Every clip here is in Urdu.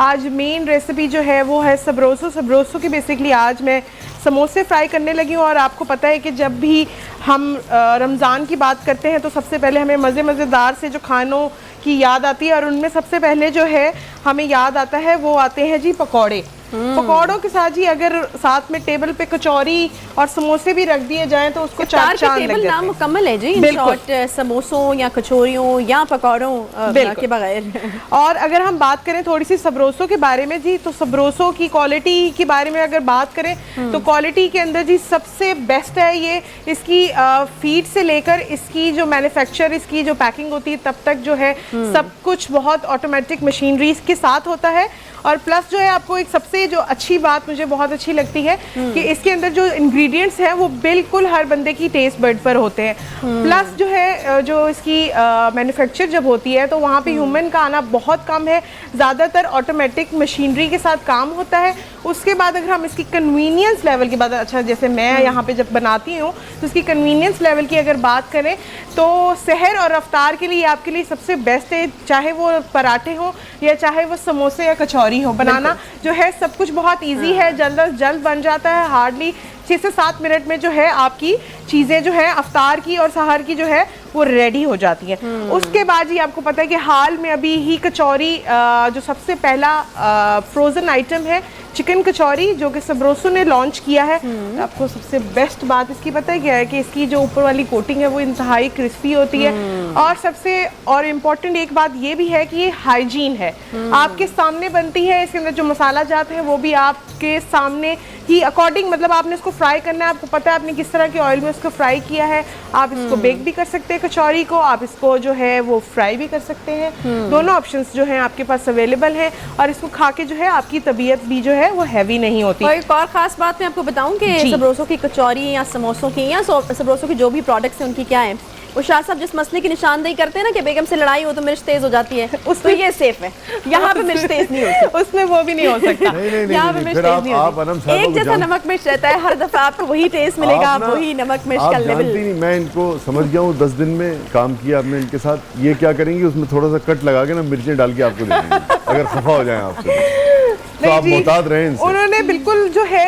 آج مین ریسیپی جو ہے وہ ہے سبروسو کی بیسکلی آج میں سموسے فرائی کرنے لگی ہوں. اور آپ کو پتہ ہے کہ جب بھی ہم رمضان کی بات کرتے ہیں تو سب سے پہلے ہمیں مزے دار سے جو کھانوں کی یاد آتی ہے, اور ان میں سب سے پہلے جو ہے ہمیں یاد آتا ہے وہ آتے ہیں جی پکوڑے. پکوڑوں کے ساتھ جی اگر ساتھ میں ٹیبل پہ کچوری اور سموسے بھی رکھ دیے جائیں تو اس کو چار چاند لگ جاتے ہیں. مکمل ہے جی شارٹ سموسوں یا کچوریوں یا پکوڑوں کے بغیر. اور اگر ہم بات کریں تھوڑی سی سبروسو کے بارے میں جی, تو سبروسو کی کوالٹی کے بارے میں اگر بات کریں تو کوالٹی کے اندر جی سب سے بیسٹ ہے یہ. اس کی فیڈ سے لے کر اس کی جو مینوفیکچر, اس کی جو پیکنگ ہوتی ہے تب تک جو ہے سب کچھ بہت آٹومیٹک مشینریز کے ساتھ ہوتا ہے. اور پلس جو ہے آپ کو ایک سب سے جو اچھی بات مجھے بہت اچھی لگتی ہے کہ اس کے اندر جو انگریڈینٹس ہیں وہ بالکل ہر بندے کی ٹیسٹ بڈ پر ہوتے ہیں. پلس جو ہے جو اس کی مینوفیکچر جب ہوتی ہے تو وہاں پہ ہیومن کا آنا بہت کم ہے, زیادہ تر آٹومیٹک مشینری کے ساتھ کام ہوتا ہے. اس کے بعد اگر ہم اس کی کنوینئنس لیول کی بات, اچھا جیسے میں یہاں پہ جب بناتی ہوں تو اس کی کنوینئنس لیول کی اگر بات کریں تو سحر اور افطار کے لیے آپ کے لیے سب سے بیسٹ ہے, چاہے وہ پراٹھے ہوں یا چاہے وہ سموسے یا کچوری ہو. بنانا جو ہے سب کچھ بہت ایزی ہے, جلد از جلد بن جاتا ہے. ہارڈلی 6 سے 7 منٹ میں جو ہے آپ کی چیزیں جو ہے افطار کی اور سحر کی جو ہے وہ ریڈی ہو جاتی ہیں. اس کے بعد جی آپ کو پتہ ہے کہ حال میں ابھی ہی کچوری جو سب سے پہلا فروزن آئٹم ہے چکن کچوری جو کہ سبروسو نے لانچ کیا ہے. آپ کو سب سے بیسٹ بات اس کی پتہ ہے کیا ہے کہ اس کی جو اوپر والی کوٹنگ ہے وہ انتہائی کرسپی ہوتی ہے. اور سب سے اور امپورٹنٹ ایک بات یہ بھی ہے کہ یہ ہائیجین ہے, آپ کے سامنے بنتی ہے. اس کے اندر جو مسالہ جات ہیں وہ بھی آپ کے سامنے ہی اکارڈنگ, مطلب آپ نے اس کو فرائی کرنا ہے, آپ کو پتہ ہے آپ نے کس طرح کے آئل میں اس کو فرائی کیا ہے. آپ اس کو بیک بھی کر سکتے ہیں کچوری کو, آپ اس کو جو ہے وہ فرائی بھی کر سکتے ہیں. دونوں آپشنس جو ہیں آپ کے پاس اویلیبل ہیں, اور اس کو کھا کے جو ہے آپ کی طبیعت بھی جو ہے وہ ہیوی نہیں ہوتی. اور ایک اور خاص بات میں آپ کو بتاؤں کہ سبروسو کی کچوری یا سموسوں کی یا سبروسو کی جو بھی پروڈکٹس ہیں ان کی کیا ہے, وہ شاہ صاحب جس مسئلے کی نشاندہی کرتے ہیں نا کہ بیگم سے لڑائی ہو تو مرچ تیز ہو جاتی ہے, اس میں یہ سیف ہے. یہاں پہ مرچ تیز نہیں ہوتی, اس میں وہ بھی نہیں ہو سکتا. یہاں پہ مرچ تیز نہیں ہوتی, ایک جیسا نمک مرچ رہتا ہے, ہر دفعہ آپ کو وہی ٹیسٹ ملے گا, وہی نمک مرچ کا لیول. میں ان کو سمجھ گیا ہوں, 10 دن میں کام کیا آپ نے ان کے ساتھ. یہ کیا کریں گے, اس میں تھوڑا سا کٹ لگا کے نا مرچیں ڈال کے آپ کو دے دیں گے اگر خفا ہو جائیں آپ سے تو آپ محتاط رہیں ان سے. انہوں نے بالکل جو ہے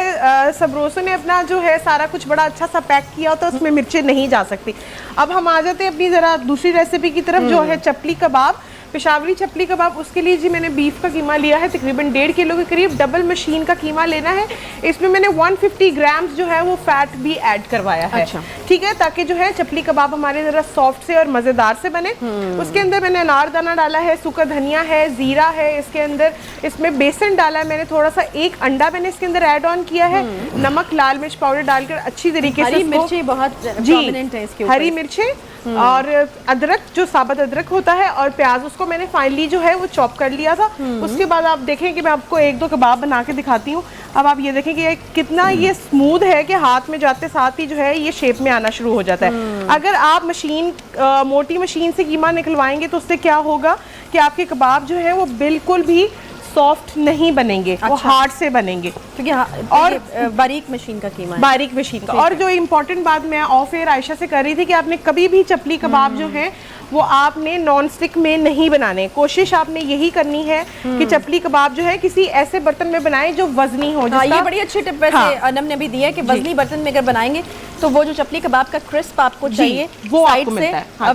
سبروسو نے اپنا جو ہے سارا کچھ بڑا اچھا سا پیک کیا ہوتا ہے, اس میں مرچیں نہیں جا سکتی. اب ہم آ جاتے ہیں اپنی ذرا دوسری ریسیپی کی طرف جو ہے چپلی کباب, پشاوری چپلی کباب. اس کے لیے جی میں نے بیف کا قیمہ لیا ہے تقریباً 1.5 کلو کے قریب. ڈبل مشین کا قیمہ لینا ہے. اس میں میں نے 150 گرامز جو ہے وہ فیٹ بھی ایڈ کروایا ہے, ٹھیک ہے, تاکہ جو ہے چپلی کباب ہمارے ذرا سافٹ سے اور مزیدار سے بنے. اس کے اندر میں نے انار دانہ ڈالا ہے, سوکھا دھنیا ہے, زیرہ ہے, اس کے اندر اس میں بیسن ڈالا ہے میں نے, تھوڑا سا 1 انڈا میں نے اس کے اندر ایڈ آن کیا ہے, نمک لال مرچ پاؤڈر ڈال کر اچھی طریقے سے. ہری مرچیں بہت پرومیننٹ ہیں اس کے اوپر, ہری مرچیں اور ادرک, جو ثابت ادرک ہوتا ہے, اور پیاز, اس کو میں نے فائنلی جو ہے وہ چاپ کر لیا تھا. اس کے بعد آپ دیکھیں کہ میں آپ کو 1-2 کباب بنا کے دکھاتی ہوں. اب آپ یہ دیکھیں کہ کتنا یہ اسموتھ ہے کہ ہاتھ میں جاتے ساتھ ہی جو ہے یہ شیپ میں آنا شروع ہو جاتا ہے. اگر آپ موٹی مشین سے قیمہ نکلوائیں گے تو اس سے کیا ہوگا کہ آپ کے کباب جو ہے وہ بالکل بھی سافٹ نہیں بنیں گے, وہ ہارڈ سے بنیں گے. اور باریک مشین کا قیمہ ہے, باریک مشین کا. اور جو امپورٹنٹ بات میں آف ایئر عائشہ سے کر رہی تھی کہ آپ نے کبھی بھی چپلی کباب جو ہے وہ آپ نے نان سٹک میں نہیں بنانے. کوشش آپ نے یہی کرنی ہے کہ چپلی کباب جو ہے کسی ایسے برتن میں بنائیں جو وزنی ہو. یہ بڑی اچھی ٹپ ویسے انم نے بھی دی ہے کہ وزنی برتن میں اگر بنائیں گے تو وہ جو چپلی کباب کا کرسپ آپ کو چاہیے وہ سائڈ سے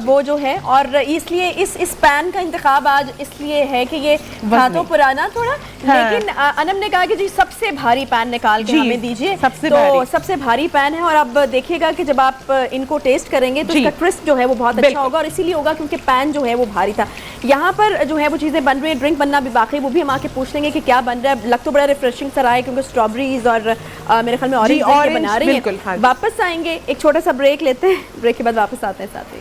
وہ جو ہے. اور اس لیے اس پین کا انتخاب آج اس لیے ہے کہ یہ ہاتھوں پرانا تھوڑا, لیکن انم نے کہا کہ جی سب سے بھاری پین نکال کے ہمیں دیجیے, تو سب سے بھاری پین ہے. اور اب دیکھیے گا کہ جب آپ ان کو ٹیسٹ کریں گے تو اس کا کرسپ جو ہے وہ بہت اچھا ہوگا, اور اسی لیے ہوگا کیونکہ پین جو ہے وہ بھاری تھا. یہاں پر جو ہے وہ چیزیں بن رہی ہیں, ڈرنک بننا بھی باقی, وہ بھی ہم آ کے پوچھ لیں گے کہ کیا بن رہا ہے. لگ تو بڑا ریفریشنگ سا رہا ہے کیونکہ اسٹرابریز اور میرے خیال میں اورنج بنا رہی ہیں. واپس آئیں گے, ایک چھوٹا سا بریک لیتے ہیں, بریک کے بعد واپس آتے ہیں ساتھ ہی.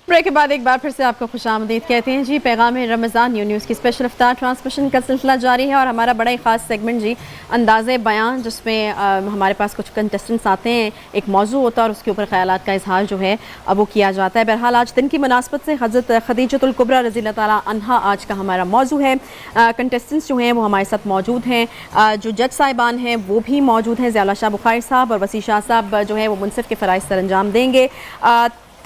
بریک کے بعد ایک بار پھر سے آپ کو خوش آمدید کہتے ہیں جی. پیغام رمضان نیوز کی اسپیشل افطار ٹرانسمیشن کا سلسلہ جاری ہے, اور ہمارا بڑا ہی خاص سیگمنٹ جی انداز بیان, جس میں ہمارے پاس کچھ کنٹسٹنٹس آتے ہیں, ایک موضوع ہوتا ہے اور اس کے اوپر خیالات کا اظہار جو ہے وہ کیا جاتا ہے. بہرحال آج دن کی مناسبت سے حضرت خدیجۃ الکبریٰ رضی اللہ تعالیٰ عنہا آج کا ہمارا موضوع ہے. کنٹسٹنٹس جو ہیں وہ ہمارے ساتھ موجود ہیں, جو جج صاحبان ہیں وہ بھی موجود ہیں, ضیاء اللہ شاہ بخاری صاحب اور وسیع شاہ صاحب جو ہے وہ منصف کے فرائض سر انجام دیں گے.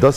10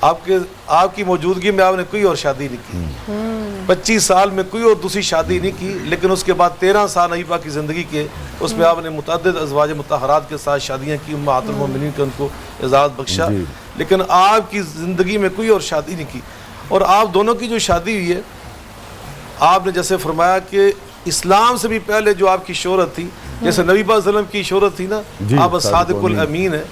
آپ کی موجودگی میں آپ نے کوئی اور شادی نہیں کی, 25 سال میں کوئی اور دوسری شادی نہیں کی, لیکن اس کے بعد 13 سال نبی پاک کی زندگی کے اس میں آپ نے متعدد ازواج مطہرات کے ساتھ شادیاں کی, امہات المومنین کے ان کو اعزاز بخشا, لیکن آپ کی زندگی میں کوئی اور شادی نہیں کی. اور آپ دونوں کی جو شادی ہوئی ہے, آپ نے جیسے فرمایا کہ اسلام سے بھی پہلے جو آپ کی شہرت تھی, جیسے نبی پاک صلی اللہ علیہ وسلم کی شہرت تھی نا, آپ صادق الامین ہیں,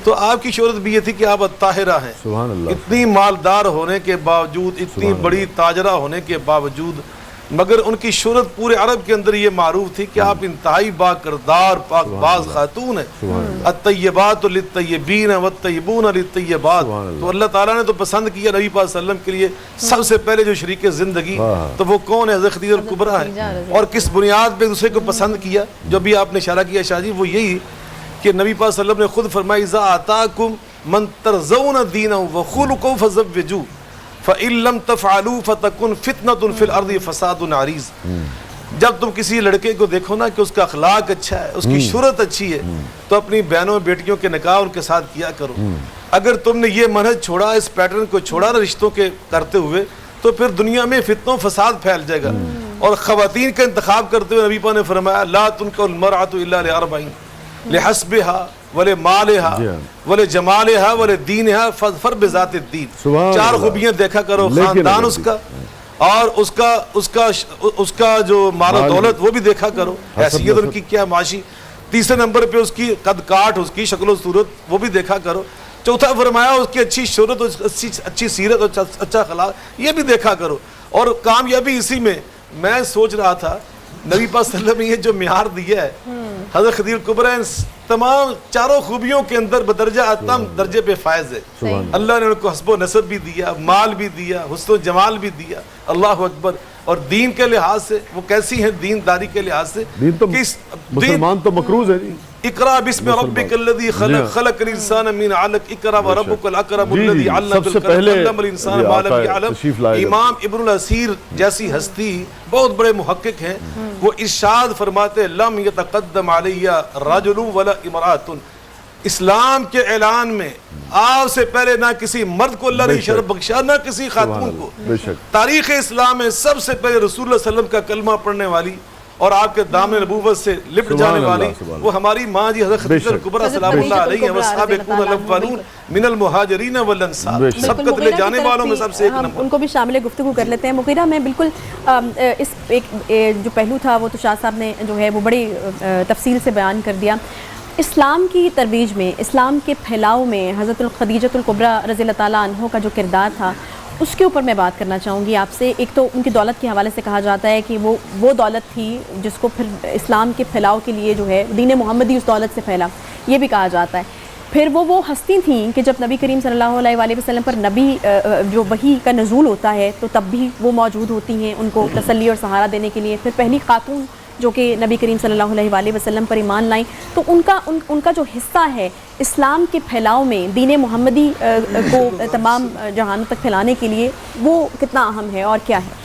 تو آپ کی شہرت بھی یہ تھی کہ آپ طاہرہ ہیں. سبحان اللہ. اتنی مالدار ہونے کے باوجود, اتنی بڑی تاجرہ ہونے کے باوجود, مگر ان کی شہرت پورے عرب کے اندر یہ معروف تھی کہ آپ انتہائی با کردار پاک باز خاتون ہیں. الطیبات للطیبین والطیبون للطیبات. تو اللہ تعالیٰ نے تو پسند کیا نبی پاک صلی اللہ علیہ وسلم کے لیے سب سے پہلے جو شریک زندگی, تو وہ کون ہے؟ حضرت خدیجہ الکبریٰ ہے. اور کس بنیاد پہ دوسرے کو پسند کیا, جو بھی آپ نے اشارہ کیا شاہ جی, وہ یہی کہ نبی پاک صلی اللہ علیہ وسلم نے خود فرمایا اذا آتاکم من ترضون دینہ وخلقہ فزوجوہ فَإِن لَمْ تَفْعَلُوا فَتَكُنْ فِتْنَةٌ فِي الْأَرْضِ فَسَادٌ عَرِيضٌ. جب تم کسی لڑکے کو دیکھو نا کہ اس کا اخلاق اچھا ہے, اس کی شہرت اچھی ہے, تو اپنی بہنوں بیٹیوں کے نکاح ان کے ساتھ کیا کرو. اگر تم نے یہ منہج چھوڑا, اس پیٹرن کو چھوڑا نا رشتوں کے کرتے ہوئے, تو پھر دنیا میں فتنوں فساد پھیل جائے گا. اور خواتین کا انتخاب کرتے ہوئے نبی پاک نے فرمایا لا تنکح المرأة الا لأربع لحسبها ولمالها ولجمالها ولدینها فاظفر بذات الدین. 4 خوبیاں دیکھا کرو, خاندان اس کا, اور اس کا جو مال و دولت وہ بھی دیکھا کرو, حیثیت ان کی کیا معاشی. تیسرے نمبر پہ اس کی قد کاٹ, اس کی شکل و صورت وہ بھی دیکھا کرو. چوتھا فرمایا اس کی اچھی شہرت, اچھی سیرت اور اچھا اخلاق, یہ بھی دیکھا کرو. اور کامیابی اسی میں. میں سوچ رہا تھا نبی پاک صلی اللہ علیہ وسلم نے یہ جو معیار دیا ہے, حضرت خدیجہ الکبریٰ تمام 4 خوبیوں کے اندر بدرجہ اتم درجے پہ فائز ہے. اللہ نے ان کو حسب و نسب بھی دیا, مال بھی دیا, حسن و جمال بھی دیا. اللہ اکبر. اور دین کے لحاظ سے وہ کیسی ہیں, دینداری کے لحاظ سے مسلمان تو مقروض ہے. اقرا بسم ربک الذی خلق خلق الانسان من علق اقرا وربک الاکرم الذی علم بالقلم علم الانسان ما لم يعلم. امام ابن الاثیر جیسی ہستی بہت بڑے محقق ہیں, وہ ارشاد فرماتے لم یتقدم علی رجل ولا امرأة. اسلام کے اعلان میں آپ سے پہلے نہ کسی مرد کو اللہ نے شرف بخشا, نہ کسی خاتون کو. تاریخ اسلام میں سب سے پہلے رسول اللہ صلی اللہ علیہ وسلم کا کلمہ پڑھنے والی اور آپ کے دامن نبوت سے لپٹ جانے والی وہ ہماری ماں جی حضرت خدیجہ الکبریٰ سلام اللہ علیہ والسابقون الاولون من المہاجرین والانصار. سبقت لے جانے والوں میں سب سے ایک نمبر. ان کو بھی شامل گفتگو کر لیتے ہیں. مغیرہ میں بالکل اس ایک جو پہلو تھا وہ تو شاہ صاحب نے جو ہے وہ بڑی تفصیل سے بیان کر دیا. اسلام کی ترویج میں, اسلام کے پھیلاؤ میں حضرت خدیجہ الکبریٰ رضی اللہ تعالیٰ عنہ کا جو کردار تھا, اس کے اوپر میں بات کرنا چاہوں گی آپ سے. ایک تو ان کی دولت کے حوالے سے کہا جاتا ہے کہ وہ دولت تھی جس کو پھر اسلام کے پھیلاؤ کے لیے جو ہے دین محمدی اس دولت سے پھیلا, یہ بھی کہا جاتا ہے. پھر وہ ہستی تھیں کہ جب نبی کریم صلی اللہ علیہ وآلہ وسلم پر نبی جو وحی کا نزول ہوتا ہے تو تب بھی وہ موجود ہوتی ہیں ان کو تسلی اور سہارا دینے کے لیے. پھر پہلی خاتون جو کہ نبی کریم صلی اللہ علیہ وآلہ وسلم پر ایمان لائیں, تو ان کا جو حصہ ہے اسلام کے پھیلاؤ میں دین محمدی کو تمام جہانوں تک پھیلانے کے لیے, وہ کتنا اہم ہے اور کیا ہے؟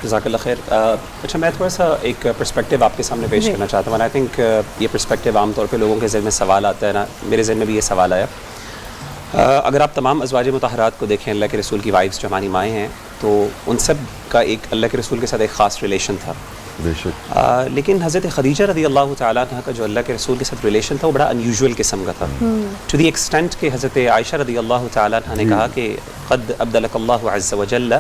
جزاک اللہ خیر. اچھا, میں تھوڑا سا ایک پرسپیکٹیو آپ کے سامنے پیش کرنا چاہتا ہوں. آئی تھنک یہ پرسپیکٹیو عام طور پہ لوگوں کے ذہن میں سوال آتا ہے نا, میرے ذہن میں بھی یہ سوال آیا. اگر آپ تمام ازواج مطہرات کو دیکھیں, اللہ کے رسول کی وائفز جو ہماری مائیں ہیں, تو ان سب کا ایک اللہ کے رسول کے ساتھ ایک خاص ریلیشن تھا. لیکن حضرت خدیجہ رضی اللہ تعالیٰ عنہ کا جو اللہ کے رسول کے ساتھ ریلیشن تھا وہ بڑا انیوژول قسم کا تھا, ٹو دی ایکسٹینٹ کہ حضرت عائشہ رضی اللہ تعالیٰ عنہ نے کہا کہ قد ابدلک اللہ عز وجل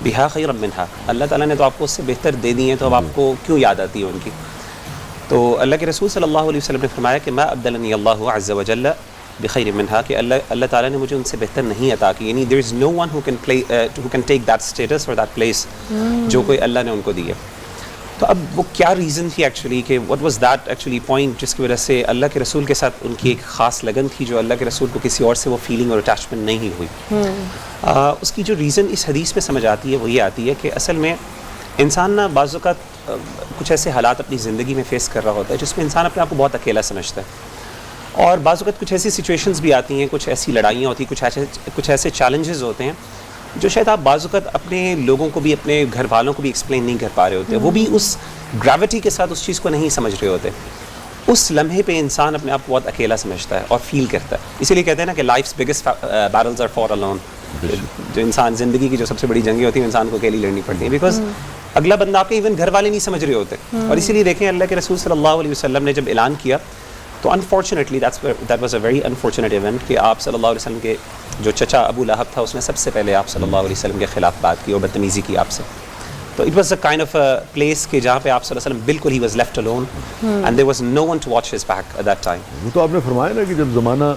بہا خیرا منہا, اللہ تعالیٰ نے تو آپ کو اس سے بہتر دے دی ہیں, تو اب آپ کو کیوں یاد آتی ہے ان کی. تو اللہ کے رسول صلی اللہ علیہ وسلم نے فرمایا کہ ما ابدلنی اللہ عز وجل بخیر منہا, کہ اللہ تعالیٰ نے مجھے ان سے بہتر نہیں عطا کی. یعنی there is no one who can take that status or that place جو کوئی اللہ نے ان کو دی ہے. تو اب وہ کیا ریزن تھی ایکچولی, کہ what was that actually point جس کی وجہ سے اللہ کے رسول کے ساتھ ان کی ایک خاص لگن تھی جو اللہ کے رسول کو کسی اور سے وہ فیلنگ اور اٹیچمنٹ نہیں ہوئی. اس کی جو ریزن اس حدیث میں سمجھ آتی ہے وہ یہ آتی ہے کہ اصل میں انسان نا بعض اوقات کچھ ایسے حالات اپنی زندگی میں فیس کر رہا ہوتا ہے جس میں انسان اپنے آپ کو بہت اکیلا سمجھتا ہے, اور بعض اوقات کچھ ایسی سچویشنز بھی آتی ہیں, کچھ ایسی لڑائیاں ہوتی ہیں, کچھ ایسے چیلنجز ہوتے ہیں جو شاید آپ بعض اوقات اپنے لوگوں کو بھی, اپنے گھر والوں کو بھی ایکسپلین نہیں کر پا رہے ہوتے, وہ بھی اس گریوٹی کے ساتھ اس چیز کو نہیں سمجھ رہے ہوتے. اس لمحے پہ انسان اپنے آپ کو بہت اکیلا سمجھتا ہے اور فیل کرتا ہے. اسی لیے کہتے ہیں نا کہ life's biggest battles are fought alone. جو انسان زندگی کی جو سب سے بڑی جنگیں ہوتی ہیں انسان کو اکیلی لڑنی پڑتی ہیں, بیکاز اگلا بندہ آپ کے ایون گھر والے نہیں سمجھ رہے ہوتے. اور اسی لیے دیکھیں اللہ کے رسول صلی اللہ علیہ وسلم نے جب اعلان کیا تو unfortunately that was a very unfortunate event کہ آپ صلی اللہ علیہ وسلم کے جو چچا ابو لہب تھا اس نے سب سے پہلے آپ صلی اللہ علیہ وسلم کے خلاف بات کی اور بدتمیزی کی آپ سے. تو it was a kind of a place کہ جہاں پہ آپ صلی اللہ علیہ وسلم بالکل ہی was left alone and there was no one to watch his back at that time. وہ تو آپ نے فرمایا نا کہ جب زمانہ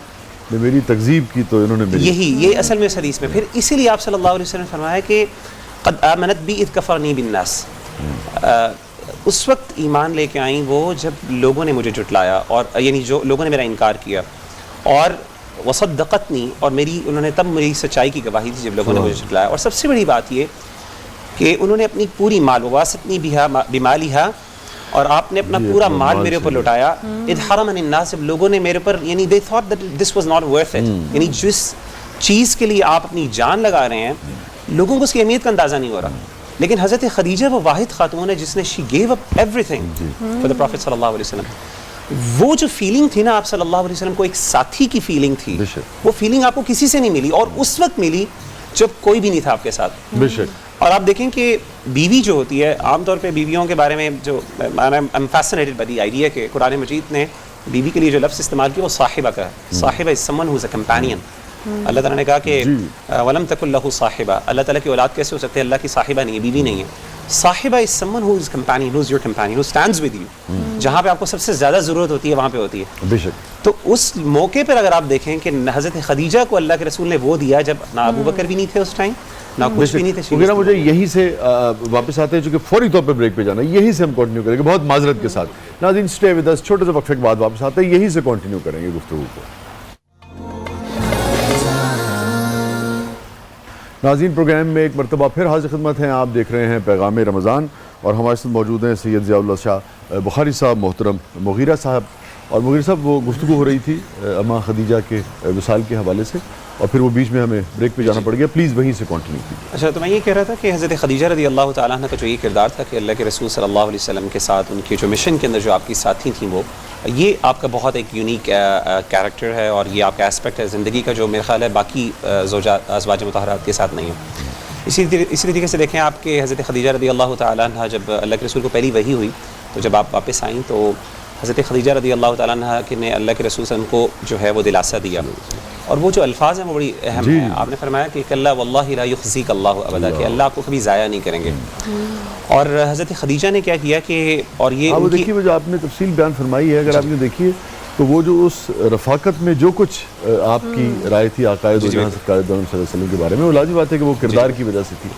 نے میری تکذیب کی تو انہوں نے میری یہ اصل میں اس حدیث میں پھر اسی لیے آپ صلی اللہ علیہ وسلم نے فرمایا کہ قد آمنت بی اذ کفرنی بالناس, اس وقت ایمان لے کے آئیں وہ جب لوگوں نے مجھے جھٹلایا, اور یعنی جو لوگوں نے میرا انکار کیا, اور وصدقتنی, اور انہوں نے تب میری سچائی کی گواہی دی جب لوگوں نے مجھے جھٹلایا. اور سب سے بڑی بات یہ کہ انہوں نے اپنی پوری مال وواستنی بمالہا, اور آپ نے اپنا پورا مال میرے اوپر لٹایا. اذ حرمنی الناس, جب لوگوں نے میرے اوپر یعنی they thought that this was not worth it, یعنی جس چیز کے لیے آپ اپنی جان لگا رہے ہیں لوگوں کو اس کی اہمیت کا اندازہ نہیں ہو رہا. لیکن حضرت خدیجہ وہ واحد خاتون ہے جس نے she gave up everything for the Prophet صلی اللہ علیہ وسلم. وہ جو فیلنگ تھی نا آپ صلی اللہ علیہ وسلم کو ایک ساتھی کی فیلنگ تھی, وہ فیلنگ آپ کو کسی سے نہیں ملی, اور اس وقت ملی جب کوئی بھی نہیں تھا آپ کے ساتھ. بے شک. اور آپ دیکھیں کہ بیوی جو ہوتی ہے, عام طور پہ بیویوں کے بارے میں جو I'm fascinated by the idea کہ قرآن مجید نے بیوی کے لیے جو لفظ استعمال کیا وہ صاحبہ کا ہے. صاحبہ is someone who is a companion. اللہ تعالیٰ نے کہا کہ وَلَمْ تَكُنْ لَهُ صَاحِبَةٌ, اللہ تعالیٰ کی اولاد کیسے ہو سکتے ہیں, اللہ کی صاحبہ نہیں ہے, بیوی نہیں ہے. صاحبہ is someone who is companion, who is your companion, who stands with you. جہاں پہ آپ کو سب سے زیادہ ضرورت ہوتی ہے وہاں پہ ہوتی ہے. بے شک. تو اس موقع پر اگر آپ دیکھیں کہ حضرت خدیجہ کو اللہ کے رسول نے وہ دیا جب نہ ابو بکر بھی نہیں تھے اس ٹائم, نہ کچھ بھی نہیں تھے. کیونکہ نا مجھے یہیں سے واپس آتے ہیں چونکہ فوری طور پہ بریک پہ جانا ہے, یہیں سے ہم کنٹینیو کریں گے بہت معذرت کے ساتھ. ناظرین اسٹے ود اس, چھوٹے سے وقفے کے بعد واپس آتے ہیں, یہیں سے کنٹینیو کریں گے گفتگو کو. ناظرین پروگرام میں ایک مرتبہ پھر حاضر خدمت ہیں, آپ دیکھ رہے ہیں پیغام رمضان, اور ہمارے ساتھ موجود ہیں سید ضیاء اللہ شاہ بخاری صاحب, محترم مغیرہ صاحب. اور مغیرہ صاحب وہ گفتگو ہو رہی تھی اماں خدیجہ کے وصال کے حوالے سے, اور پھر وہ بیچ میں ہمیں بریک پہ جانا پڑ گیا, پلیز وہیں سے کنٹینیو کیجیے. اچھا, تو میں یہ کہہ رہا تھا کہ حضرت خدیجہ رضی اللہ تعالیٰ عنہ کا جو یہ کردار تھا کہ اللہ کے رسول صلی اللہ علیہ وسلم کے ساتھ ان کے جو مشن کے اندر جو آپ کی ساتھی تھیں, وہ یہ آپ کا بہت ایک یونیک کیریکٹر ہے, اور یہ آپ کا اسپیکٹ ہے زندگی کا جو میرا خیال ہے باقی ازواج مطہرات کے ساتھ نہیں ہے. اسی طریقے سے دیکھیں آپ کے حضرت خدیجہ رضی اللہ تعالیٰ عنہ جب اللہ کے رسول کو پہلی وحی ہوئی تو جب آپ واپس آئیں تو حضرت خدیجہ رضی اللہ تعالیٰ عنہ نے اللہ کے رسول صلی اللہ علیہ وسلم کو جو ہے وہ دلاسا دیا, اور وہ جو الفاظ ہیں وہ بڑی اہم ہیں. آپ نے فرمایا کہ کلا واللہ لا یخزیک اللہ ابدا, کہ اللہ آپ کو کبھی ضائع نہیں کریں گے. اور حضرت خدیجہ نے کیا کیا کہ, اور یہ وہ دیکھیے وہ جو آپ نے تفصیل بیان فرمائی ہے, اگر آپ نے دیکھیے تو وہ جو اس رفاقت میں جو کچھ آپ کی رائے تھی عقائد و جہاں سرکار دو صلی اللہ علیہ وسلم کے بارے میں, وہ لازمی بات ہے کہ وہ کردار کی وجہ سے تھی.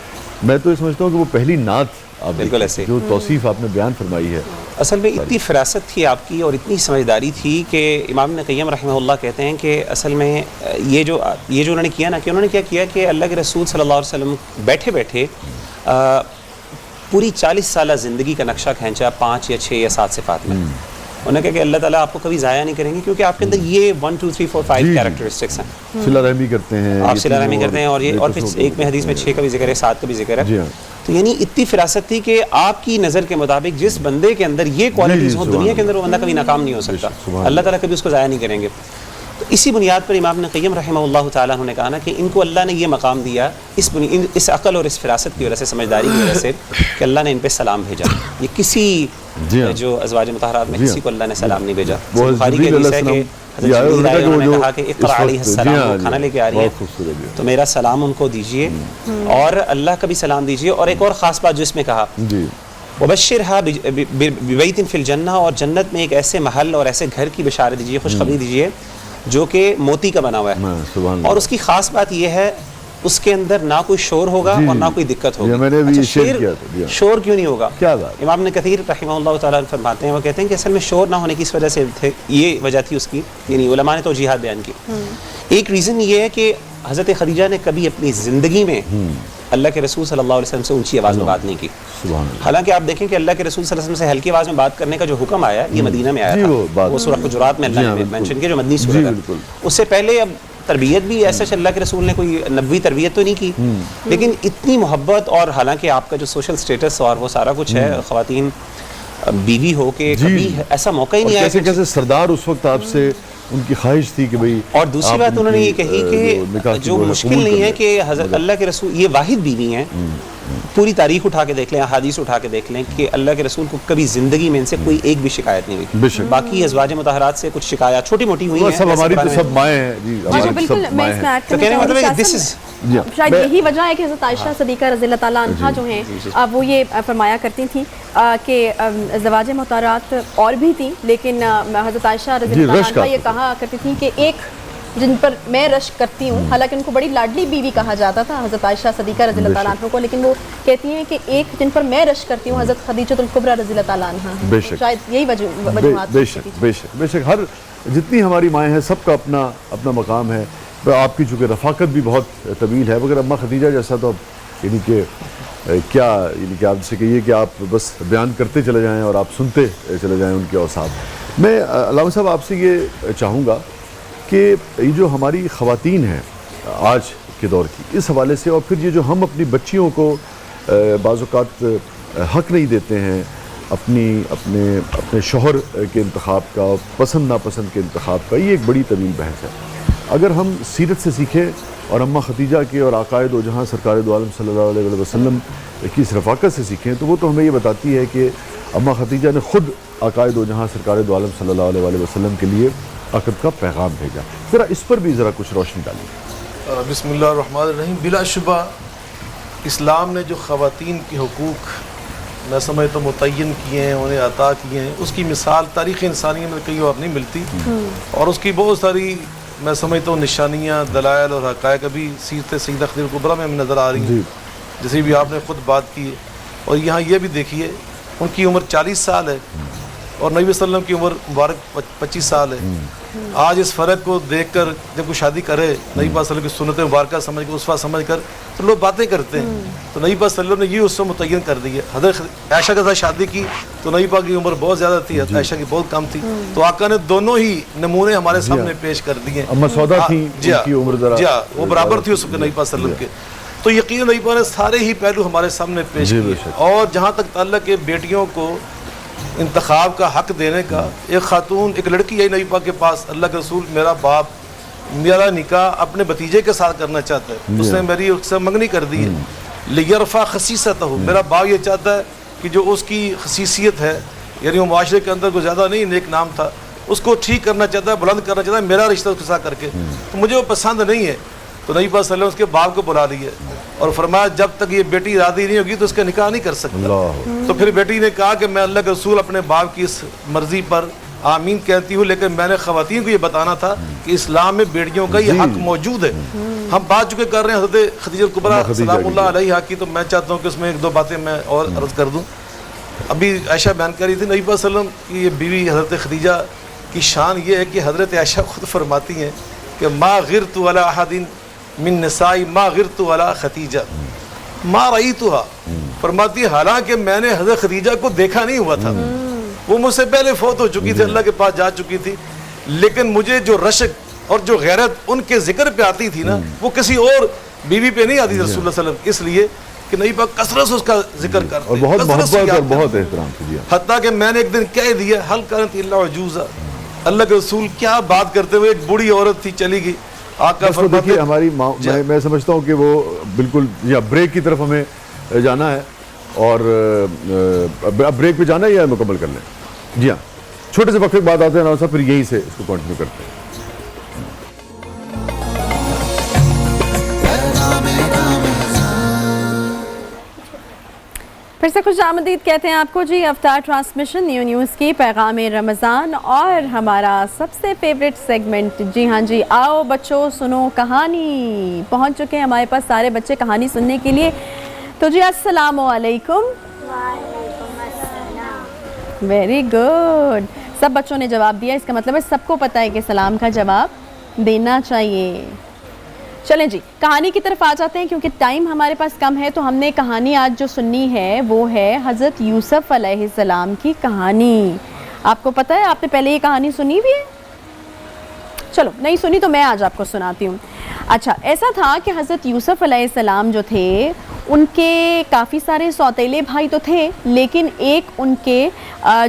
میں تو یہ سمجھتا ہوں کہ وہ پہلی نعت آپ بالکل ایسے جو توصیف آپ نے بیان فرمائی ہے, اصل میں اتنی فراست تھی آپ کی اور اتنی سمجھداری تھی کہ امام ابن قیم رحمہ اللہ کہتے ہیں کہ اصل میں یہ جو انہوں نے کیا نا, کہ انہوں نے کیا کیا کہ اللہ کے رسول صلی اللہ علیہ وسلم بیٹھے بیٹھے پوری 40 سالہ زندگی کا نقشہ کھینچا 5 یا 6 یا 7 صفات میں. انہوں نے کہا کہ اللہ تعالیٰ آپ کو کبھی ضائع نہیں کریں گے کیونکہ آپ کے اندر یہ 1 2 3 4 5 کیریکٹرسٹکس ہیں. صلہ رحمی کرتے ہیں, آپ صلہ رحمی کرتے ہیں, اور یہ اور پھر ایک میں حدیث میں 6 کا بھی ذکر ہے, 7 کا بھی ذکر ہے. تو یعنی اتنی فراست تھی کہ آپ کی نظر کے مطابق جس بندے کے اندر یہ کوالٹیز ہوں دنیا کے اندر وہ بندہ کبھی ناکام نہیں ہو سکتا, اللہ تعالیٰ کبھی اس کو ضائع نہیں کریں گے. تو اسی بنیاد پر امام ابن قیم رحمہ اللہ تعالیٰ نے کہا نا کہ ان کو اللہ نے یہ مقام دیا اس عقل اور اس فراست کی وجہ سے, سمجھداری کی وجہ سے, کہ اللہ نے ان پہ سلام بھیجا. یہ کسی جو ازواج مطہرات میں کسی کو اللہ نے سلام نہیں بھیجا. بخاری کے حدیث ہے کہ حضرت جبریل آئے, انہوں نے کہا کہ اقرأ علیہ السلام, وہ کھانا لے کے آ رہی ہے تو میرا سلام ان کو دیجئے اور اللہ کا بھی سلام دیجئے. اور ایک اور خاص بات جو اس میں کہا, وبشرها ببیت فی الجنہ, اور جنت میں ایک ایسے محل اور ایسے گھر کی بشارت دیجئے, خوشخبری دیجئے جو کہ موتی کا بنا ہوا ہے. اور اس کی خاص بات یہ ہے اس کے اندر نہ کوئی شور ہوگا اور نہ کوئی دقت ہوگی. شور کیوں نہیں ہوگا؟ امام ابن کثیر رحمہ اللہ تعالیٰ فرماتے ہیں, وہ کہتے ہیں کہ اصل میں شور نہ ہونے کی اس وجہ سے یہ وجہ تھی اس کی, یعنی علماء نے توجیحات بیان کی. ایک ریزن یہ ہے کہ حضرت خدیجہ نے کبھی اپنی زندگی میں اللہ کے رسول صلی اللہ علیہ وسلم سے اونچی آواز میں بات نہیں کی. حالانکہ آپ دیکھیں کہ اللہ کے رسول صلی اللہ علیہ وسلم سے ہلکی آواز میں بات کرنے کا جو حکم آیا یہ مدینہ میں آیا تھا, وہ سورہ حجرات میں اللہ نے مینشن کیا جو مدنی سورہ ہے. اس سے پہلے اب تربیت بھی ایسا اللہ کے رسول نے کوئی نبوی تربیت تو نہیں کی, لیکن اتنی محبت, اور حالانکہ آپ کا جو سوشل سٹیٹس اور وہ سارا کچھ ہے, خواتین بیوی ہو کے کبھی ایسا موقع ہی نہیں آیا. کیسے سردار اس وقت آپ سے ان کی خواہش تھی کہ بھئی اور دوسری بات انہوں نے یہ کہی کہ جو مشکل نہیں ہے کہ حضرت اللہ کے رسول یہ واحد بیوی ہیں، پوری تاریخ اٹھا کے دیکھ لیں، احادیث اٹھا کے دیکھ لیں کہ اللہ کے رسول کو کبھی زندگی میں ان سے کوئی ایک بھی شکایت نہیں ہوئی. باقی ازواج مطہرات سے کچھ شکایات چھوٹی موٹی ہوئی ہیں. سب ہماری تو سب مائیں ہیں جی، جی بالکل. میں اس میں ایڈ تو کہنے کا مطلب ہے کہ شاید یہی وجہ ہے کہ حضرت عائشہ صدیقہ رضی اللہ تعالیٰ عنہا جو ہیں وہ یہ فرمایا کرتی تھیں کہ زواج مطہرات اور بھی تھیں، لیکن حضرت عائشہ رضی اللہ تعالیٰ عنہا یہ کہا کرتی تھیں کہ ایک جن پر میں رشک کرتی ہوں، حالانکہ ان کو بڑی لاڈلی بیوی کہا جاتا تھا حضرت عائشہ صدیقہ رضی اللہ تعالیٰ عنہ کو، لیکن وہ کہتی ہیں کہ ایک جن پر میں رشک کرتی ہوں حضرت خدیجۃ الکبریٰ رضی اللہ تعالیٰ عنہ. بے شک، شاید یہی وجوہات. بے شک بے شک بے شک. ہر جتنی ہماری مائیں ہیں سب کا اپنا اپنا مقام ہے. آپ کی چونکہ رفاقت بھی بہت طویل ہے، مگر اماں خدیجہ جیسا تو اب یعنی کہ کیا، یعنی کہ آپ سے کہیے کہ آپ بس بیان کرتے چلے جائیں اور آپ سنتے چلے جائیں ان کے اوصاف. میں علامہ صاحب آپ سے یہ چاہوں گا کہ یہ جو ہماری خواتین ہیں آج کے دور کی، اس حوالے سے، اور پھر یہ جو ہم اپنی بچیوں کو بعض اوقات حق نہیں دیتے ہیں اپنے شوہر کے انتخاب کا، پسند ناپسند کے انتخاب کا، یہ ایک بڑی طویل بحث ہے. اگر ہم سیرت سے سیکھیں اور اماں خدیجہ کے اور آقائے دو جہاں سرکار دو عالم صلی اللہ علیہ وسلم کی اس رفاقت سے سیکھیں، تو وہ تو ہمیں یہ بتاتی ہے کہ اماں خدیجہ نے خود آقائے دو جہاں سرکار دو عالم صلی اللہ علیہ وسلم کے لیے عقد کا پیغام بھیجا. ذرا اس پر بھی ذرا کچھ روشنی ڈالیے. بسم اللہ الرحمن الرحیم. بلا شبہ اسلام نے جو خواتین کے حقوق میں سمجھتا ہوں متعین کیے ہیں، انہیں عطا کیے ہیں، اس کی مثال تاریخ انسانیت میں کہیں اور نہیں ملتی، اور اس کی بہت ساری میں سمجھتا ہوں نشانیاں، دلائل اور حقائق ابھی سیرت سیدہ خدیجہ الکبریٰ میں ہمیں نظر آ رہی ہیں، جیسے بھی آپ نے خود بات کی ہے. اور یہاں یہ بھی دیکھیے ان کی عمر 40 سال ہے اور نبی صلی اللہ علیہ وسلم کی عمر مبارک 25 سال ہے. آج اس فرق کو دیکھ کر جب کوئی شادی کرے نبی پاک صلی اللہ علیہ وسلم کی سنت مبارکہ سمجھ کر، اسوہ سمجھ کر، تو لوگ باتیں کرتے ہیں. تو نبی پاک صلی اللہ علیہ وسلم نے یہ اس سے متعین کر دی ہے. حضرت عائشہ کے ساتھ شادی کی تو نبی پاک کی عمر بہت زیادہ تھی، حضرت عائشہ کی بہت کم تھی. تو آقا نے دونوں ہی نمونے ہمارے سامنے پیش کر دیے. اماں سودا تھیں، ان کی عمر ذرا وہ برابر تھی اس وقت نبی پاک صلی اللہ علیہ وسلم کے. تو یقیناً نبی پاک نے سارے ہی پہلو ہمارے سامنے پیش کیے. اور جہاں تک تعلق ہے بیٹیوں کو انتخاب کا حق دینے کا، ایک خاتون، ایک لڑکی آئی نبی پاک کے پاس، اللہ کے رسول میرا باپ میرا نکاح اپنے بھتیجے کے ساتھ کرنا چاہتا ہے، اس نے میری اس سے منگنی کر دی ہے. لیرفع خصیصتہ، میرا باپ یہ چاہتا ہے کہ جو اس کی خصیصیت ہے، یعنی وہ معاشرے کے اندر کوئی زیادہ نہیں نیک نام تھا، اس کو ٹھیک کرنا چاہتا ہے، بلند کرنا چاہتا ہے، میرا رشتہ اس کے ساتھ کر کے، تو مجھے وہ پسند نہیں ہے. تو نبی پاک صلی اللہ علیہ وسلم اس کے باپ کو بلا لیے اور فرمایا جب تک یہ بیٹی راضی نہیں ہوگی تو اس کا نکاح نہیں کر سکتا. تو پھر بیٹی نے کہا کہ میں اللہ کے رسول اپنے باپ کی اس مرضی پر آمین کہتی ہوں، لیکن میں نے خواتین کو یہ بتانا تھا کہ اسلام میں بیٹیوں کا یہ حق موجود ہے. ہم بات چکے کر رہے ہیں حضرت خدیجہ الکبریٰ سلام اللہ علیہا کی، تو میں چاہتا ہوں کہ اس میں ایک دو باتیں میں اور عرض کر دوں. ابھی عائشہ بیان کر رہی تھی نبی پاک صلی اللہ علیہ وسلم کی یہ بیوی حضرت خدیجہ کی شان یہ ہے کہ حضرت عائشہ خود فرماتی ہیں کہ ما غرت علی احد من نسائی ما غرت علی خدیجہ ما رأیتها، فرماتی حالانکہ میں نے حضرت خدیجہ کو دیکھا نہیں ہوا تھا، وہ مجھ سے پہلے فوت ہو چکی تھی، اللہ کے پاس جا چکی تھی، لیکن مجھے جو رشک اور جو غیرت ان کے ذکر پہ آتی تھی نا، وہ کسی اور بیوی پہ نہیں آتی تھی رسول اللہ صلی اللہ علیہ وسلم، اس لیے کہ نبی پاک کثرت سے اس کا ذکر کرتے اور بہت محبت اور بہت احترام کیا. حتیٰ کہ میں نے ایک دن کہہ دیا حل کرنت الا عجوزا، اللہ کے رسول کیا بات کرتے ہوئے، ایک بوڑھی عورت تھی چلی گئی. آقا فرماتے دیکھیے ہماری میں سمجھتا ہوں کہ وہ بالکل یا بریک کی طرف ہمیں جانا ہے، اور اب بریک پہ جانا ہے یا مکمل کر لیں؟ جی ہاں، چھوٹے سے وقفے کے بعد آتے ہیں ناظرین، پھر یہیں سے اس کو کنٹینیو کرتے ہیں. پھر سے خوش آمدید کہتے ہیں آپ کو جی. افطار ٹرانسمیشن نیو نیوز کی پیغام رمضان اور ہمارا سب سے فیوریٹ سیگمنٹ، جی ہاں جی، آؤ بچوں سنو کہانی. پہنچ چکے ہیں ہمارے پاس سارے بچے کہانی سننے کے لیے. تو جی السلام علیکم. ویری گڈ، سب بچوں نے جواب دیا، اس کا مطلب ہے سب کو پتہ ہے کہ سلام کا جواب دینا چاہیے. چلیں جی کہانی کی طرف آ جاتے ہیں، کیونکہ ٹائم ہمارے پاس کم ہے. تو ہم نے کہانی آج جو سننی ہے وہ ہے حضرت یوسف علیہ السلام کی کہانی. آپ کو پتہ ہے آپ نے پہلے یہ کہانی سنی بھی ہے؟ چلو نہیں سنی تو میں آج آپ کو سناتی ہوں. اچھا، ایسا تھا کہ حضرت یوسف علیہ السلام جو تھے ان کے کافی سارے سوتیلے بھائی تو تھے، لیکن ایک ان کے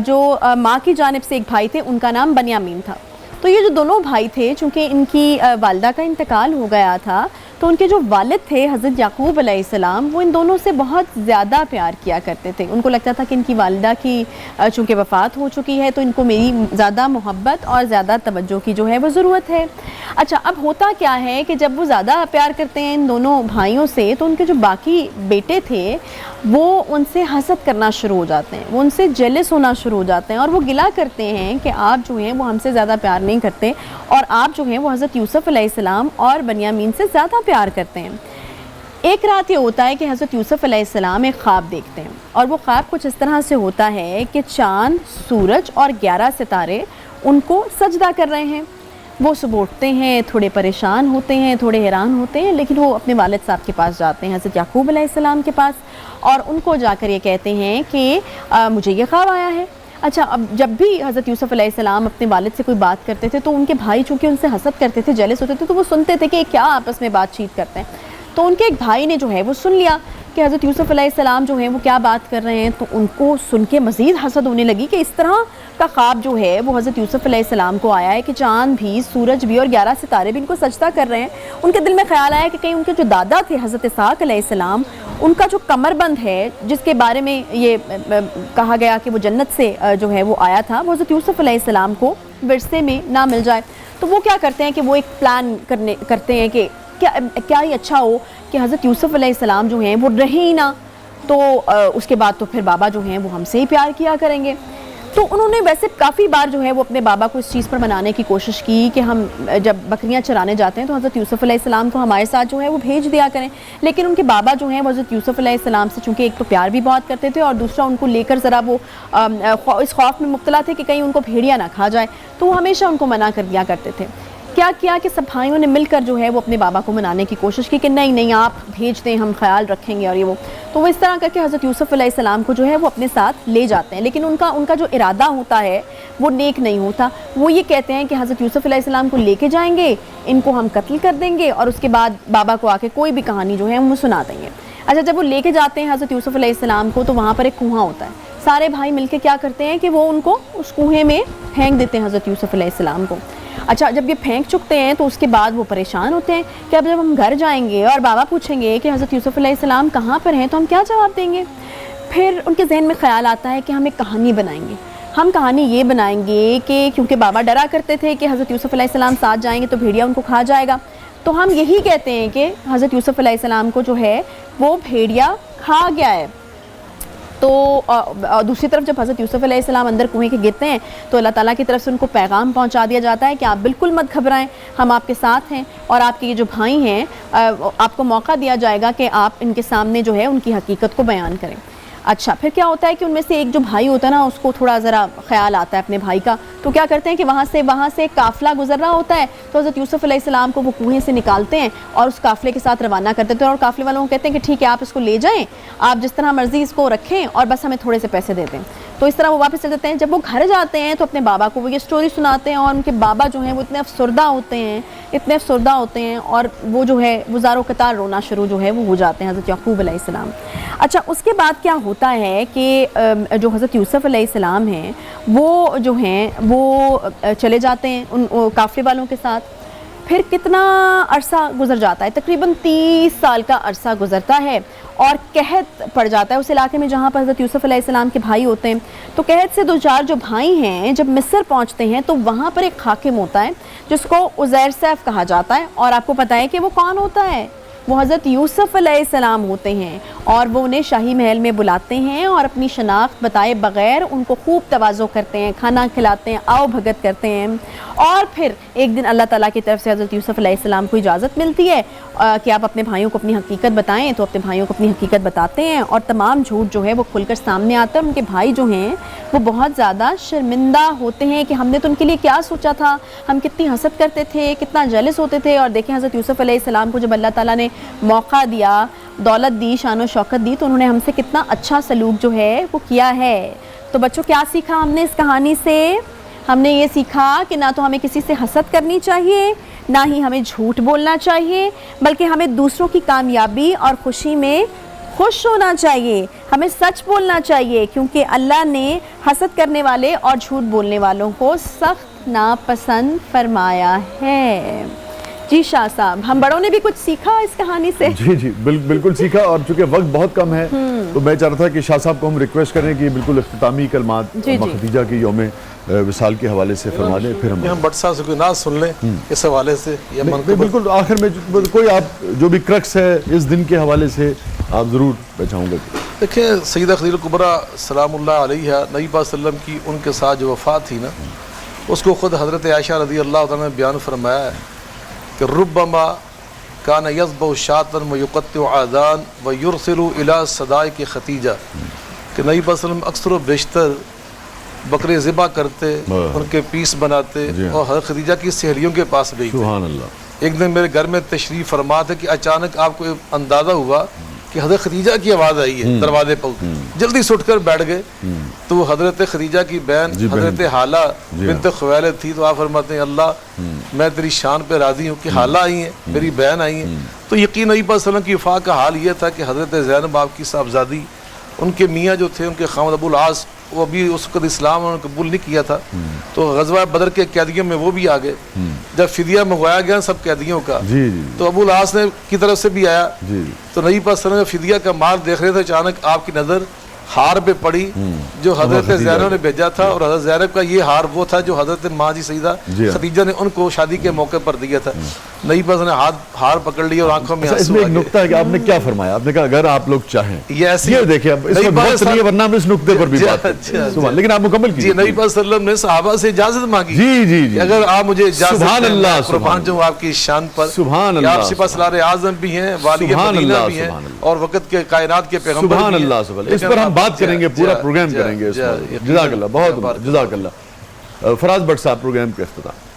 جو ماں کی جانب سے ایک بھائی تھے، ان کا نام بنیامین تھا. تو یہ جو دونوں بھائی تھے چونکہ ان کی والدہ کا انتقال ہو گیا تھا تو ان کے جو والد تھے حضرت یعقوب علیہ السلام وہ ان دونوں سے بہت زیادہ پیار کیا کرتے تھے. ان کو لگتا تھا کہ ان کی والدہ کی چونکہ وفات ہو چکی ہے تو ان کو میری زیادہ محبت اور زیادہ توجہ کی جو ہے وہ ضرورت ہے. اچھا اب ہوتا کیا ہے کہ جب وہ زیادہ پیار کرتے ہیں ان دونوں بھائیوں سے تو ان کے جو باقی بیٹے تھے وہ ان سے حسد کرنا شروع ہو جاتے ہیں, وہ ان سے جیلس ہونا شروع ہو جاتے ہیں اور وہ گلا کرتے ہیں کہ آپ جو ہیں وہ ہم سے زیادہ پیار نہیں کرتے اور آپ جو ہیں وہ حضرت یوسف علیہ السلام اور بنیامین سے زیادہ پیار کرتے ہیں. ایک رات یہ ہوتا ہے کہ حضرت یوسف علیہ السلام ایک خواب دیکھتے ہیں اور وہ خواب کچھ اس طرح سے ہوتا ہے کہ چاند, سورج اور 11 ستارے ان کو سجدہ کر رہے ہیں. وہ صبح اٹھتے ہیں, تھوڑے پریشان ہوتے ہیں, تھوڑے حیران ہوتے ہیں, لیکن وہ اپنے والد صاحب کے پاس جاتے ہیں, حضرت یعقوب علیہ السلام کے پاس, اور ان کو جا کر یہ کہتے ہیں کہ مجھے یہ خواب آیا ہے. اچھا اب جب بھی حضرت یوسف علیہ السلام اپنے والد سے کوئی بات کرتے تھے تو ان کے بھائی چونکہ ان سے حسد کرتے تھے, جیلس ہوتے تھے, تو وہ سنتے تھے کہ کیا آپس میں بات چیت کرتے ہیں. تو ان کے ایک بھائی نے جو ہے وہ سن لیا کہ حضرت یوسف علیہ السلام جو ہیں وہ کیا بات کر رہے ہیں, تو ان کو سن کے مزید حسد ہونے لگی کہ اس طرح کا خواب جو ہے وہ حضرت یوسف علیہ السلام کو آیا ہے کہ چاند بھی, سورج بھی اور 11 ستارے بھی ان کو سجدہ کر رہے ہیں. ان کے دل میں خیال آیا کہ کہیں ان کے جو دادا تھے حضرت اسحاق علیہ السلام ان کا جو کمر بند ہے جس کے بارے میں یہ کہا گیا کہ وہ جنت سے جو ہے وہ آیا تھا وہ حضرت یوسف علیہ السلام کو ورثے میں نہ مل جائے. تو وہ کیا کرتے ہیں کہ وہ ایک پلان کرتے ہیں کہ کیا ہی اچھا ہو کہ حضرت یوسف علیہ السلام جو ہیں وہ رہیں ہی نہ, تو اس کے بعد تو پھر بابا جو ہیں وہ ہم سے ہی پیار کیا کریں گے. تو انہوں نے ویسے کافی بار جو ہے وہ اپنے بابا کو اس چیز پر منانے کی کوشش کی کہ ہم جب بکریاں چرانے جاتے ہیں تو حضرت یوسف علیہ السلام کو ہمارے ساتھ جو ہے وہ بھیج دیا کریں, لیکن ان کے بابا جو ہیں وہ حضرت یوسف علیہ السلام سے چونکہ ایک تو پیار بھی بہت کرتے تھے اور دوسرا ان کو لے کر ذرا وہ اس خوف میں مبتلا تھے کہ کہیں ان کو بھیڑیا نہ کھا جائے, تو وہ ہمیشہ ان کو منع کر دیا کرتے تھے. کیا کیا کہ سب بھائیوں نے مل کر جو ہے وہ اپنے بابا کو منانے کی کوشش کی کہ نہیں آپ بھیج دیں, ہم خیال رکھیں گے اور یہ وہ. تو وہ اس طرح کر کے حضرت یوسف علیہ السلام کو جو ہے وہ اپنے ساتھ لے جاتے ہیں, لیکن ان کا جو ارادہ ہوتا ہے وہ نیک نہیں ہوتا. وہ یہ کہتے ہیں کہ حضرت یوسف علیہ السلام کو لے کے جائیں گے, ان کو ہم قتل کر دیں گے اور اس کے بعد بابا کو آ کے کوئی بھی کہانی جو ہے وہ سنا دیں گے. اچھا جب وہ لے کے جاتے ہیں حضرت یوسف علیہ السلام کو تو وہاں پر ایک کنواں ہوتا ہے. سارے بھائی مل کے کیا کرتے ہیں کہ وہ ان کو اس کنویں میں پھینک دیتے ہیں حضرت یوسف علیہ السلام کو. اچھا جب یہ پھینک چکتے ہیں تو اس کے بعد وہ پریشان ہوتے ہیں کہ اب جب ہم گھر جائیں گے اور بابا پوچھیں گے کہ حضرت یوسف علیہ السلام کہاں پر ہیں تو ہم کیا جواب دیں گے. پھر ان کے ذہن میں خیال آتا ہے کہ ہم ایک کہانی بنائیں گے. ہم کہانی یہ بنائیں گے کہ کیونکہ بابا ڈرا کرتے تھے کہ حضرت یوسف علیہ السلام ساتھ جائیں گے تو بھیڑیا ان کو کھا جائے گا, تو ہم یہی کہتے ہیں کہ حضرت یوسف علیہ السلام کو جو ہے وہ بھیڑیا کھا گیا ہے. تو دوسری طرف جب حضرت یوسف علیہ السلام اندر کنویں کے گرتے ہیں تو اللہ تعالیٰ کی طرف سے ان کو پیغام پہنچا دیا جاتا ہے کہ آپ بالکل مت گھبرائیں, ہم آپ کے ساتھ ہیں اور آپ کے یہ جو بھائی ہیں آپ کو موقع دیا جائے گا کہ آپ ان کے سامنے جو ہے ان کی حقیقت کو بیان کریں. اچھا پھر کیا ہوتا ہے کہ ان میں سے ایک جو بھائی ہوتا ہے نا اس کو تھوڑا ذرا خیال آتا ہے اپنے بھائی کا, تو کیا کرتے ہیں کہ وہاں سے ایک قافلہ گزر رہا ہوتا ہے تو حضرت یوسف علیہ السلام کو وہ کنویں سے نکالتے ہیں اور اس قافلے کے ساتھ روانہ کر دیتے ہیں اور قافلے والوں کو کہتے ہیں کہ ٹھیک ہے آپ اس کو لے جائیں, آپ جس طرح مرضی اس کو رکھیں اور بس ہمیں تھوڑے سے پیسے دے دیں. تو اس طرح وہ واپس چل دیتے ہیں. جب وہ گھر جاتے ہیں تو اپنے بابا کو وہ یہ سٹوری سناتے ہیں اور ان کے بابا جو ہیں وہ اتنے افسردہ ہوتے ہیں اور وہ جو ہے وہ زار و قطار رونا شروع جو ہے وہ ہو جاتے ہیں حضرت یعقوب علیہ السلام. اچھا اس کے بعد کیا ہوتا ہے کہ جو حضرت یوسف علیہ السلام ہیں وہ جو ہیں وہ چلے جاتے ہیں ان قافلے والوں کے ساتھ. پھر کتنا عرصہ گزر جاتا ہے, تقریباً 30 سال کا عرصہ گزرتا ہے اور قحط پڑ جاتا ہے اس علاقے میں جہاں پر حضرت یوسف علیہ السلام کے بھائی ہوتے ہیں. تو قحط سے 2-4 جو بھائی ہیں جب مصر پہنچتے ہیں تو وہاں پر ایک حاکم ہوتا ہے جس کو عزیر سیف کہا جاتا ہے, اور آپ کو پتہ ہے کہ وہ کون ہوتا ہے, وہ حضرت یوسف علیہ السلام ہوتے ہیں. اور وہ انہیں شاہی محل میں بلاتے ہیں اور اپنی شناخت بتائے بغیر ان کو خوب تواضع کرتے ہیں, کھانا کھلاتے ہیں, آؤ بھگت کرتے ہیں. اور پھر ایک دن اللہ تعالیٰ کی طرف سے حضرت یوسف علیہ السلام کو اجازت ملتی ہے کہ آپ اپنے بھائیوں کو اپنی حقیقت بتائیں, تو اپنے بھائیوں کو اپنی حقیقت بتاتے ہیں اور تمام جھوٹ جو ہے وہ کھل کر سامنے آتا ہے. ان کے بھائی جو ہیں وہ بہت زیادہ شرمندہ ہوتے ہیں کہ ہم نے تو ان کے لیے کیا سوچا تھا, ہم کتنی حسد کرتے تھے, کتنا جیلس ہوتے تھے. اور دیکھیں حضرت یوسف علیہ السلام کو جب اللہ تعالیٰ نے موقع دیا, دولت دی, شان و شوکت دی, تو انہوں نے ہم سے کتنا اچھا سلوک جو ہے وہ کیا ہے. تو بچوں کیا سیکھا ہم نے اس کہانی سے؟ ہم نے یہ سیکھا کہ نہ تو ہمیں کسی سے حسد کرنی چاہیے, نہ ہی ہمیں جھوٹ بولنا چاہیے, بلکہ ہمیں دوسروں کی کامیابی اور خوشی میں خوش ہونا چاہیے, ہمیں سچ بولنا چاہیے, کیونکہ اللہ نے حسد کرنے والے اور جھوٹ بولنے والوں کو سخت ناپسند فرمایا ہے. جی شاہ صاحب, ہم بڑوں نے بھی کچھ سیکھا اس کہانی سے؟ جی بالکل سیکھا, اور چونکہ وقت بہت کم ہے تو میں چاہ رہا تھا کہ شاہ صاحب کو ہم ریکویسٹ کریں کہ بالکل اختتامی کلمات خدیجہ کے یوم وصال کے حوالے سے فرما دیں, پھر ہم بٹ صاحب سے کوئی ناز سن لیں اس حوالے سے. بالکل آخر میں کوئی آپ جو بھی کرکس ہے اس دن کے حوالے سے آپ ضرور میں چاہوں گا. دیکھیں سیدہ خدیجہ کبریٰ سلام اللہ علیہ نبی پاک صلی اللہ علیہ وسلم کی ان کے ساتھ جو وفات تھی نا, اس کو خود حضرت عائشہ رضی اللہ تعالیٰ نے بیان فرمایا ہے کہ ربما کان یذبح شاۃ ویقطع اذان ویرسل الی صدائق خدیجہ, کہ نبی پاک صلی اللہ علیہ وسلم اکثر و بیشتر بکرے ذبح کرتے, ان کے پیس بناتے اور حضرت خدیجہ کی سہیلیوں کے پاس بھیجتے. سبحان اللہ. ایک دن میرے گھر میں تشریف فرما تھے کہ اچانک آپ کو اندازہ ہوا کہ حضرت خدیجہ کی آواز آئی ہے دروازے پر, جلدی سے اٹھ کر بیٹھ گئے تو وہ حضرت خدیجہ کی بہن حضرت حالہ بنت خویلد تھی. تو آپ فرماتے ہیں اللہ میں تیری شان پہ راضی ہوں کہ حالہ آئی ہیں, میری بہن آئی ہیں. تو یقین نبی صلی اللہ علیہ وسلم کی وفات کا حال یہ تھا کہ حضرت زینب آپ کی صاحبزادی, ان کے میاں جو تھے ان کے خاوند ابو العاص, وہ ابھی اس وقت اسلام انہوں نے قبول نہیں کیا تھا, تو غزوہ بدر کے قیدیوں میں وہ بھی آ گئے. جب فدیہ منگوایا گیا سب قیدیوں کا تو ابو العاص نے کی طرف سے بھی آیا, تو نبی پاک صلی اللہ علیہ وسلم فدیہ کا مال دیکھ رہے تھے, اچانک آپ کی نظر ہار پہ پڑی جو حضرت زینب نے بھیجا تھا, اور حضرت زینب کا یہ ہار وہ تھا جو حضرت ماں جی سیدہ خدیجہ نے ان کو شادی کے موقع پر دیا تھا. نبی پاک نے ہار پکڑ لیا اور آنکھوں میں اس میں ایک نقطہ ہے کہ آپ نے کیا فرمایا, آپ نے کہا اگر آپ لوگ چاہیں یہ دیکھیں, اب اس میں بہت نہیں ہے ورنہ ہم اس نقطے پر بھی بات کریں, لیکن آپ مکمل کیجئے. نبی پاک صلی اللہ علیہ وسلم نے صحابہ سے اجازت مانگی جی اگر آپ مجھے اجازت سبحان اللہ قربان جاؤں آپ کی شان پر. سبحان اللہ. آپ سپہ سالار اعظم بھی ہیں, والی مدینہ بھی ہیں, اور وقت کے کائنات کے پیغمبر بھی ہیں. سبحان اللہ. اس پر ہم بات کریں گے, پورا پروگرام کریں گے. جزاک اللہ, بہت جزاک اللہ. فراز بٹ صاحب پروگرام کے اختتام.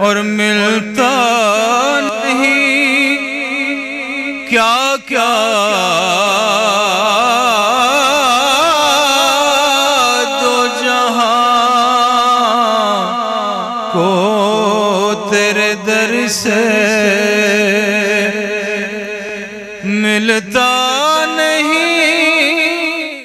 اور ملتا نہیں کیا کیا دو جہاں کو تیرے در سے ملتا